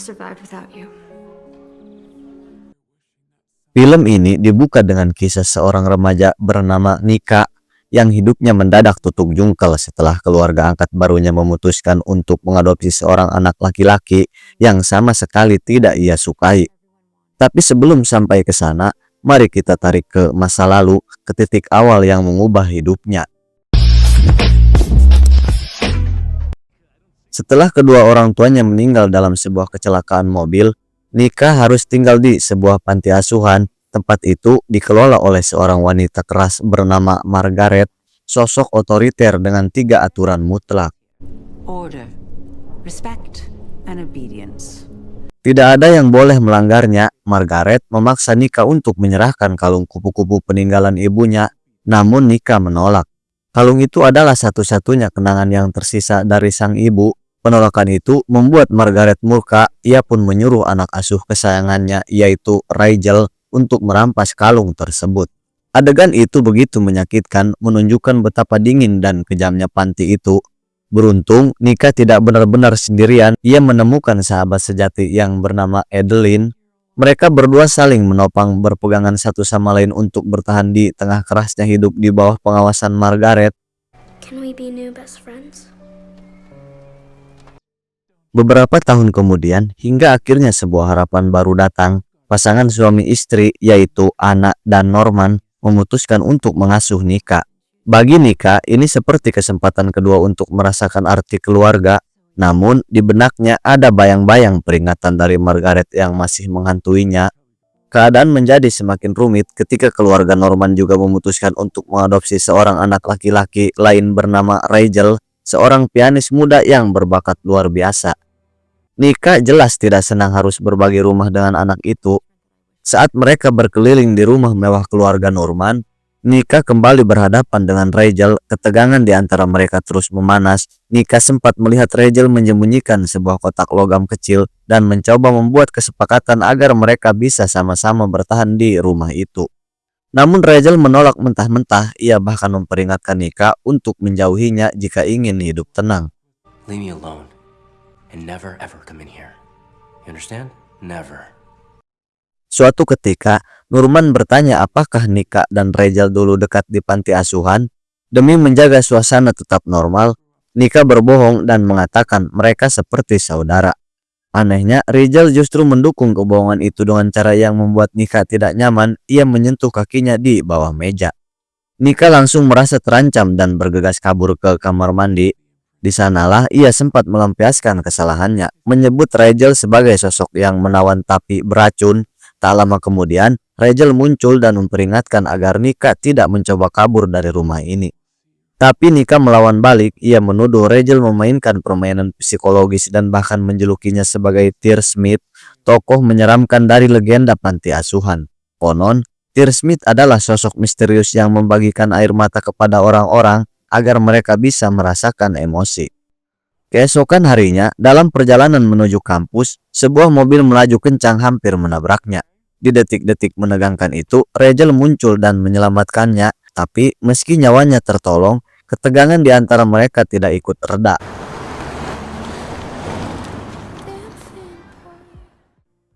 survived without you. Film ini dibuka dengan kisah seorang remaja bernama Nika yang hidupnya mendadak tutup jungkel setelah keluarga angkat barunya memutuskan untuk mengadopsi seorang anak laki-laki yang sama sekali tidak ia sukai. Tapi sebelum sampai ke sana, mari kita tarik ke masa lalu, ke titik awal yang mengubah hidupnya. Setelah kedua orang tuanya meninggal dalam sebuah kecelakaan mobil, Nika harus tinggal di sebuah panti asuhan. Tempat itu dikelola oleh seorang wanita keras bernama Margaret, sosok otoriter dengan 3 aturan mutlak. Order, respect, and obedience. Tidak ada yang boleh melanggarnya. Margaret memaksa Nika untuk menyerahkan kalung kupu-kupu peninggalan ibunya, namun Nika menolak. Kalung itu adalah satu-satunya kenangan yang tersisa dari sang ibu. Penolakan itu membuat Margaret murka. Ia pun menyuruh anak asuh kesayangannya, yaitu Rachel, untuk merampas kalung tersebut. Adegan itu begitu menyakitkan, menunjukkan betapa dingin dan kejamnya panti itu. Beruntung, Nika tidak benar-benar sendirian. Ia menemukan sahabat sejati yang bernama Adeline. Mereka berdua saling menopang, berpegangan satu sama lain untuk bertahan di tengah kerasnya hidup di bawah pengawasan Margaret. Can we be new best friends? Beberapa tahun kemudian, hingga akhirnya sebuah harapan baru datang. Pasangan suami istri, yaitu Anna dan Norman, memutuskan untuk mengasuh Nika. Bagi Nika, ini seperti kesempatan kedua untuk merasakan arti keluarga. Namun, di benaknya ada bayang-bayang peringatan dari Margaret yang masih menghantuinya. Keadaan menjadi semakin rumit ketika keluarga Norman juga memutuskan untuk mengadopsi seorang anak laki-laki lain bernama Rachel, seorang pianis muda yang berbakat luar biasa. Nika jelas tidak senang harus berbagi rumah dengan anak itu. Saat mereka berkeliling di rumah mewah keluarga Norman, Nika kembali berhadapan dengan Rachel. Ketegangan di antara mereka terus memanas. Nika sempat melihat Rachel menyembunyikan sebuah kotak logam kecil dan mencoba membuat kesepakatan agar mereka bisa sama-sama bertahan di rumah itu. Namun Rachel menolak mentah-mentah. Ia bahkan memperingatkan Nika untuk menjauhinya jika ingin hidup tenang. Leave me alone and never ever come in here. You understand? Never. Suatu ketika, Norman bertanya apakah Nika dan Rachel dulu dekat di panti asuhan. Demi menjaga suasana tetap normal, Nika berbohong dan mengatakan mereka seperti saudara. Anehnya, Rachel justru mendukung kebohongan itu dengan cara yang membuat Nika tidak nyaman. Ia menyentuh kakinya di bawah meja. Nika langsung merasa terancam dan bergegas kabur ke kamar mandi. Di sanalah ia sempat melampiaskan kesalahannya, menyebut Rachel sebagai sosok yang menawan tapi beracun. Tak lama kemudian, Rachel muncul dan memperingatkan agar Nika tidak mencoba kabur dari rumah ini. Tapi Nika melawan balik. Ia menuduh Rachel memainkan permainan psikologis dan bahkan menjulukinya sebagai Tear Smith, tokoh menyeramkan dari legenda panti asuhan. Konon, Tear Smith adalah sosok misterius yang membagikan air mata kepada orang-orang agar mereka bisa merasakan emosi. Keesokan harinya, dalam perjalanan menuju kampus, sebuah mobil melaju kencang hampir menabraknya. Di detik-detik menegangkan itu, Rachel muncul dan menyelamatkannya. Tapi meski nyawanya tertolong, ketegangan di antara mereka tidak ikut reda.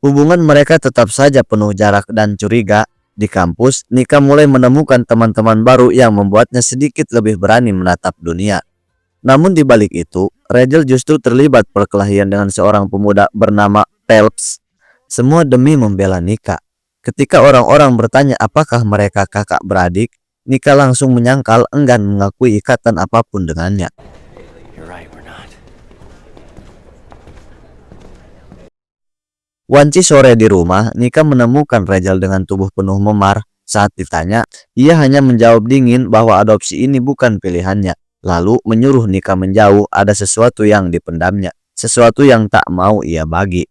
Hubungan mereka tetap saja penuh jarak dan curiga. Di kampus, Nika mulai menemukan teman-teman baru yang membuatnya sedikit lebih berani menatap dunia. Namun di balik itu, Rachel justru terlibat perkelahian dengan seorang pemuda bernama Phelps. Semua demi membela Nika. Ketika orang-orang bertanya apakah mereka kakak beradik, Nika langsung menyangkal, enggan mengakui ikatan apapun dengannya. You're right, we're not. Wanci sore di rumah, Nika menemukan Rachel dengan tubuh penuh memar. Saat ditanya, ia hanya menjawab dingin bahwa adopsi ini bukan pilihannya. Lalu menyuruh Nika menjauh. Ada sesuatu yang dipendamnya, sesuatu yang tak mau ia bagi.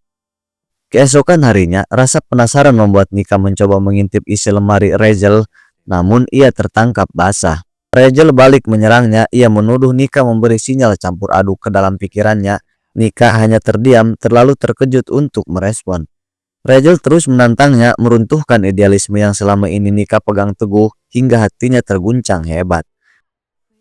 Keesokan harinya, rasa penasaran membuat Nika mencoba mengintip isi lemari Rachel. Namun ia tertangkap basah. Rachel balik menyerangnya. Ia menuduh Nika memberi sinyal campur aduk ke dalam pikirannya. Nika hanya terdiam, terlalu terkejut untuk merespon. Rachel terus menantangnya, meruntuhkan idealisme yang selama ini Nika pegang teguh hingga hatinya terguncang hebat.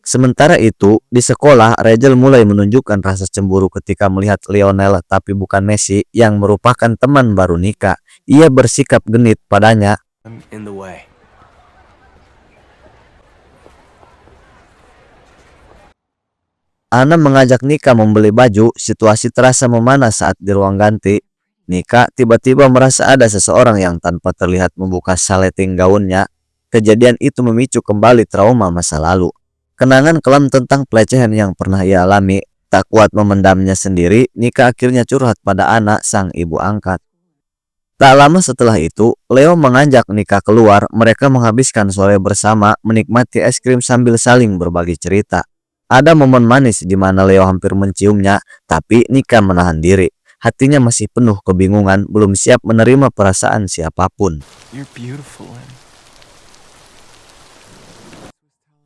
Sementara itu, di sekolah, Rachel mulai menunjukkan rasa cemburu ketika melihat Lionel, tapi bukan Messi, yang merupakan teman baru Nika. Ia bersikap genit padanya. I'm in the way. Ana mengajak Nika membeli baju. Situasi terasa memanas saat di ruang ganti. Nika tiba-tiba merasa ada seseorang yang tanpa terlihat membuka saleting gaunnya. Kejadian itu memicu kembali trauma masa lalu. Kenangan kelam tentang pelecehan yang pernah ia alami. Tak kuat memendamnya sendiri, Nika akhirnya curhat pada Ana, sang ibu angkat. Tak lama setelah itu, Leo mengajak Nika keluar. Mereka menghabiskan sore bersama, menikmati es krim sambil saling berbagi cerita. Ada momen manis di mana Leo hampir menciumnya, tapi Nika menahan diri. Hatinya masih penuh kebingungan, belum siap menerima perasaan siapapun. You're beautiful.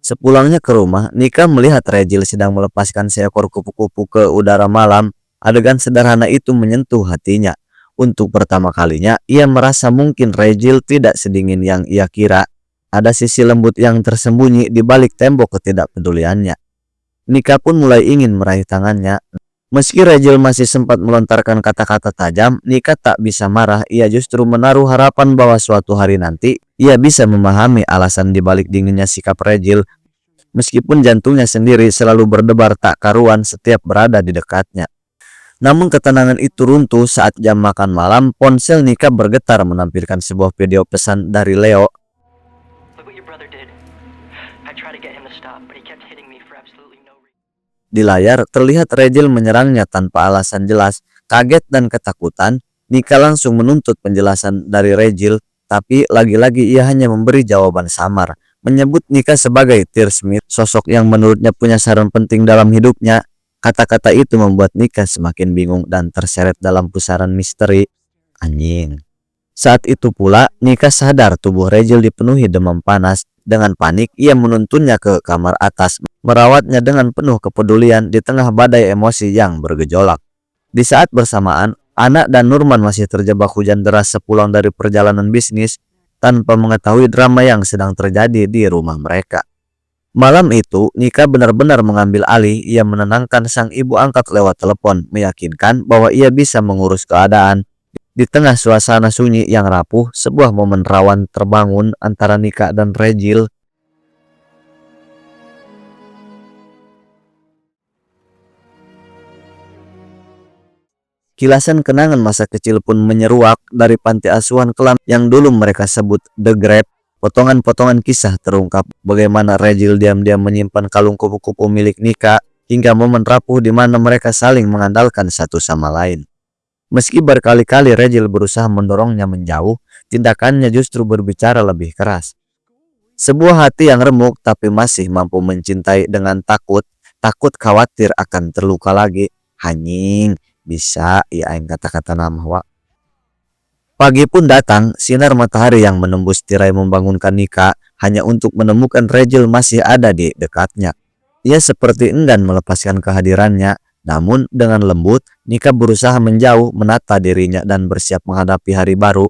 Sepulangnya ke rumah, Nika melihat Rachel sedang melepaskan seekor kupu-kupu ke udara malam. Adegan sederhana itu menyentuh hatinya. Untuk pertama kalinya, ia merasa mungkin Rachel tidak sedingin yang ia kira. Ada sisi lembut yang tersembunyi di balik tembok ketidakpeduliannya. Nika pun mulai ingin meraih tangannya. Meski Rachel masih sempat melontarkan kata-kata tajam, Nika tak bisa marah. Ia justru menaruh harapan bahwa suatu hari nanti ia bisa memahami alasan dibalik dinginnya sikap Rachel. Meskipun jantungnya sendiri selalu berdebar tak karuan setiap berada di dekatnya. Namun ketenangan itu runtuh saat jam makan malam. Ponsel Nika bergetar menampilkan sebuah video pesan dari Leo. Look what your brother did. I tried to get him to stop, but he kept hitting me for absolutely no reason. Di layar terlihat Rachel menyerangnya tanpa alasan jelas. Kaget dan ketakutan, Nika langsung menuntut penjelasan dari Rachel, tapi lagi-lagi ia hanya memberi jawaban samar. Menyebut Nika sebagai Tearsmith, sosok yang menurutnya punya saran penting dalam hidupnya. Kata-kata itu membuat Nika semakin bingung dan terseret dalam pusaran misteri. Anjing. Saat itu pula, Nika sadar tubuh Rachel dipenuhi demam panas. Dengan panik, ia menuntunnya ke kamar atas, merawatnya dengan penuh kepedulian di tengah badai emosi yang bergejolak. Di saat bersamaan, Ana dan Nurman masih terjebak hujan deras sepulang dari perjalanan bisnis, tanpa mengetahui drama yang sedang terjadi di rumah mereka. Malam itu, Nika benar-benar mengambil alih. Ia menenangkan sang ibu angkat lewat telepon, meyakinkan bahwa ia bisa mengurus keadaan. Di tengah suasana sunyi yang rapuh, sebuah momen rawan terbangun antara Nika dan Rachel. Kilasan kenangan masa kecil pun menyeruak dari panti asuhan kelam yang dulu mereka sebut The Grave. Potongan-potongan kisah terungkap bagaimana Rachel diam-diam menyimpan kalung kupu-kupu milik Nika hingga momen rapuh di mana mereka saling mengandalkan satu sama lain. Meski berkali-kali Rachel berusaha mendorongnya menjauh, tindakannya justru berbicara lebih keras. Sebuah hati yang remuk tapi masih mampu mencintai dengan takut khawatir akan terluka lagi. Hanying, bisa ya aing kata-kata nama wa. Pagi pun datang, sinar matahari yang menembus tirai membangunkan Nika hanya untuk menemukan Rachel masih ada di dekatnya. Ia seperti enggan melepaskan kehadirannya, namun dengan lembut, Nika berusaha menjauh, menata dirinya dan bersiap menghadapi hari baru.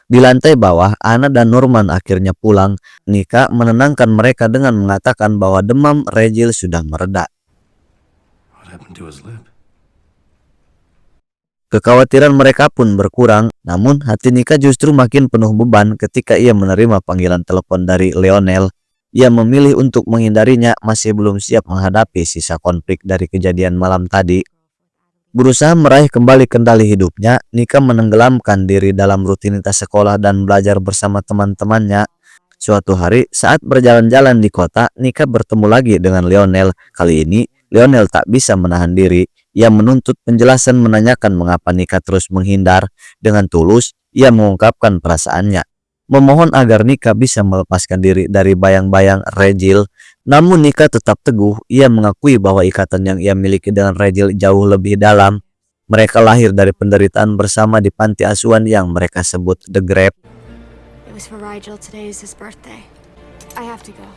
Di lantai bawah, Ana dan Nurman akhirnya pulang. Nika menenangkan mereka dengan mengatakan bahwa demam Rachel sudah mereda. What happened to his lip? Kekhawatiran mereka pun berkurang, namun hati Nika justru makin penuh beban ketika ia menerima panggilan telepon dari Lionel. Ia memilih untuk menghindarinya, masih belum siap menghadapi sisa konflik dari kejadian malam tadi. Berusaha meraih kembali kendali hidupnya, Nika menenggelamkan diri dalam rutinitas sekolah dan belajar bersama teman-temannya. Suatu hari, saat berjalan-jalan di kota, Nika bertemu lagi dengan Lionel. Kali ini, Lionel tak bisa menahan diri. Ia menuntut penjelasan, menanyakan mengapa Nika terus menghindar. Dengan tulus, ia mengungkapkan perasaannya, memohon agar Nika bisa melepaskan diri dari bayang-bayang Rachel. Namun Nika tetap teguh. Ia mengakui bahwa ikatan yang ia miliki dengan Rachel jauh lebih dalam. Mereka lahir dari penderitaan bersama di panti asuhan yang mereka sebut The Grave. It was for Rigel. Today is his birthday. I have to go.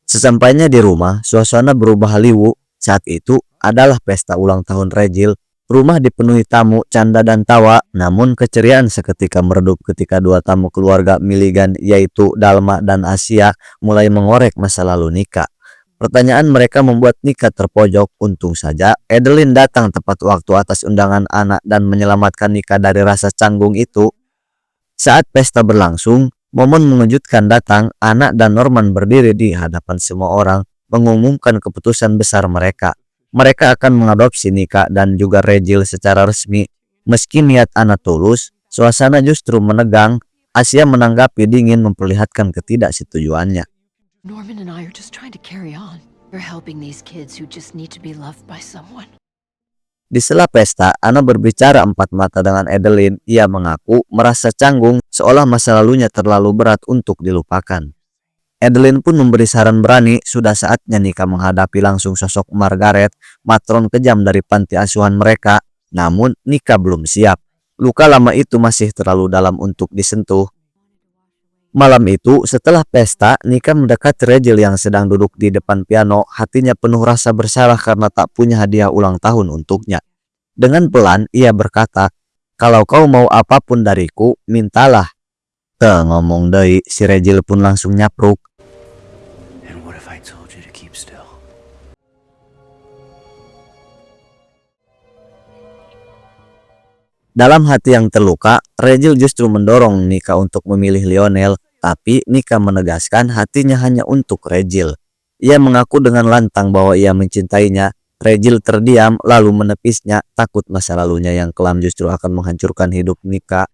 Sesampainya di rumah, suasana berubah liwu. Saat itu adalah pesta ulang tahun Rachel. Rumah dipenuhi tamu, canda dan tawa, namun keceriaan seketika meredup ketika dua tamu keluarga Milligan yaitu Dalma dan Asia mulai mengorek masa lalu Nika. Pertanyaan mereka membuat Nika terpojok. Untung saja Adeline datang tepat waktu atas undangan anak dan menyelamatkan Nika dari rasa canggung itu. Saat pesta berlangsung, momen mengejutkan datang. Anak dan Norman berdiri di hadapan semua orang mengumumkan keputusan besar mereka. Mereka akan mengadopsi Nika dan juga Regil secara resmi. Meski niat Ana tulus, suasana justru menegang. Asia menanggapi dingin memperlihatkan ketidaksetujuannya. Norman and I are just trying to carry on. You're helping these kids who just need to be loved by someone. Di sela pesta, Ana berbicara empat mata dengan Adeline. Ia mengaku merasa canggung seolah masa lalunya terlalu berat untuk dilupakan. Adeline pun memberi saran berani. Sudah saatnya Nika menghadapi langsung sosok Margaret, matron kejam dari panti asuhan mereka. Namun Nika belum siap. Luka lama itu masih terlalu dalam untuk disentuh. Malam itu, setelah pesta, Nika mendekati Regil yang sedang duduk di depan piano. Hatinya penuh rasa bersalah karena tak punya hadiah ulang tahun untuknya. Dengan pelan, ia berkata, "Kalau kau mau apapun dariku, mintalah." Ngomong deui, si Regil pun langsung nyapruk. And what if I told you to keep still? Dalam hati yang terluka, Regil justru mendorong Nika untuk memilih Lionel, tapi Nika menegaskan hatinya hanya untuk Regil. Ia mengaku dengan lantang bahwa ia mencintainya. Regil terdiam lalu menepisnya, takut masa lalunya yang kelam justru akan menghancurkan hidup Nika.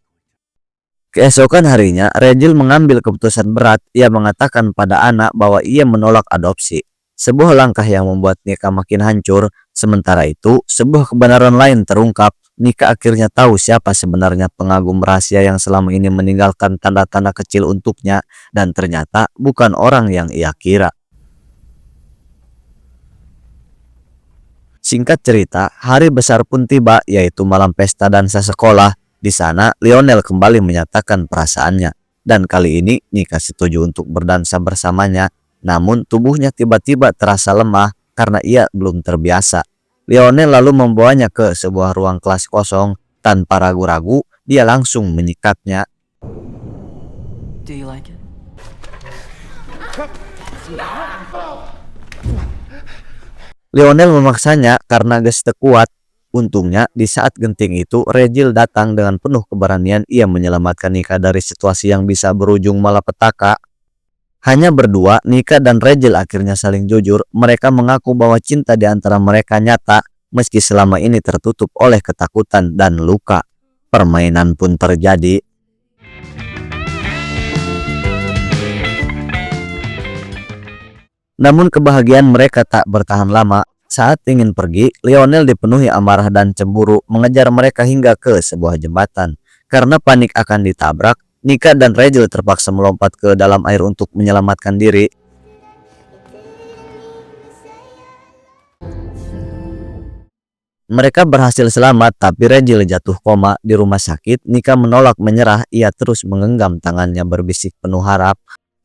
Keesokan harinya, Regil mengambil keputusan berat. Ia mengatakan pada anak bahwa ia menolak adopsi. Sebuah langkah yang membuat Nika makin hancur. Sementara itu, sebuah kebenaran lain terungkap. Nika akhirnya tahu siapa sebenarnya pengagum rahasia yang selama ini meninggalkan tanda-tanda kecil untuknya, dan ternyata bukan orang yang ia kira. Singkat cerita, hari besar pun tiba, yaitu malam pesta dansa sekolah. Di sana, Lionel kembali menyatakan perasaannya, dan kali ini Nika setuju untuk berdansa bersamanya. Namun tubuhnya tiba-tiba terasa lemah karena ia belum terbiasa. Lionel lalu membawanya ke sebuah ruang kelas kosong. Tanpa ragu-ragu, dia langsung menyikatnya. Do you like it? Lionel memaksanya karena geste kuat. Untungnya, di saat genting itu, Regil datang dengan penuh keberanian. Ia menyelamatkan Nika dari situasi yang bisa berujung malapetaka. Hanya berdua, Nika dan Regil akhirnya saling jujur. Mereka mengaku bahwa cinta di antara mereka nyata, meski selama ini tertutup oleh ketakutan dan luka. Permainan pun terjadi. Namun kebahagiaan mereka tak bertahan lama. Saat ingin pergi, Lionel dipenuhi amarah dan cemburu, mengejar mereka hingga ke sebuah jembatan. Karena panik akan ditabrak, Nika dan Regil terpaksa melompat ke dalam air untuk menyelamatkan diri. Mereka berhasil selamat, tapi Regil jatuh koma di rumah sakit. Nika menolak menyerah, ia terus menggenggam tangannya berbisik penuh harap.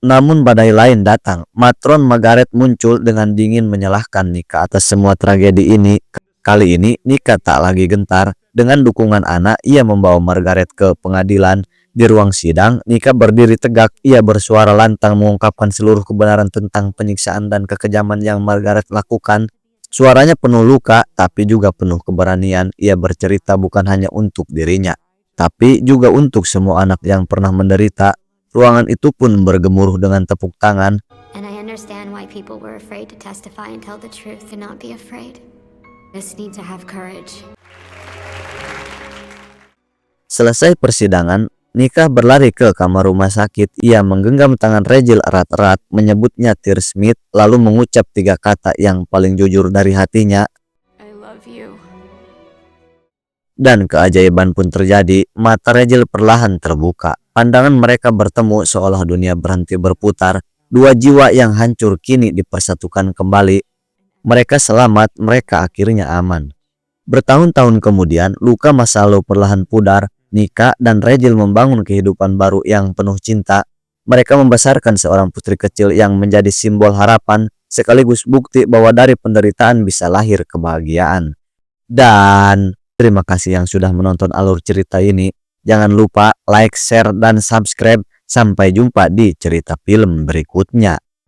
Namun badai lain datang. Matron Margaret muncul dengan dingin menyalahkan Nika atas semua tragedi ini. Kali ini Nika tak lagi gentar. Dengan dukungan anak, ia membawa Margaret ke pengadilan. Di ruang sidang, Nika berdiri tegak. Ia bersuara lantang mengungkapkan seluruh kebenaran tentang penyiksaan dan kekejaman yang Margaret lakukan. Suaranya penuh luka, tapi juga penuh keberanian. Ia bercerita bukan hanya untuk dirinya, tapi juga untuk semua anak yang pernah menderita. Ruangan itu pun bergemuruh dengan tepuk tangan. And I understand why people were afraid to testify and tell the truth and not be afraid. Just need to have courage. Selesai persidangan, Nika berlari ke kamar rumah sakit. Ia menggenggam tangan Regil erat-erat, menyebutnya Tear Smith, lalu mengucap 3 kata yang paling jujur dari hatinya. I love you. Dan keajaiban pun terjadi. Mata Regil perlahan terbuka. Pandangan mereka bertemu seolah dunia berhenti berputar. Dua jiwa yang hancur kini dipersatukan kembali. Mereka selamat, mereka akhirnya aman. Bertahun-tahun kemudian, luka masa lalu perlahan pudar. Nika dan Regil membangun kehidupan baru yang penuh cinta. Mereka membesarkan seorang putri kecil yang menjadi simbol harapan, sekaligus bukti bahwa dari penderitaan bisa lahir kebahagiaan. Dan Terima kasih yang sudah menonton alur cerita ini. Jangan lupa like, share, dan subscribe. Sampai jumpa di cerita film berikutnya.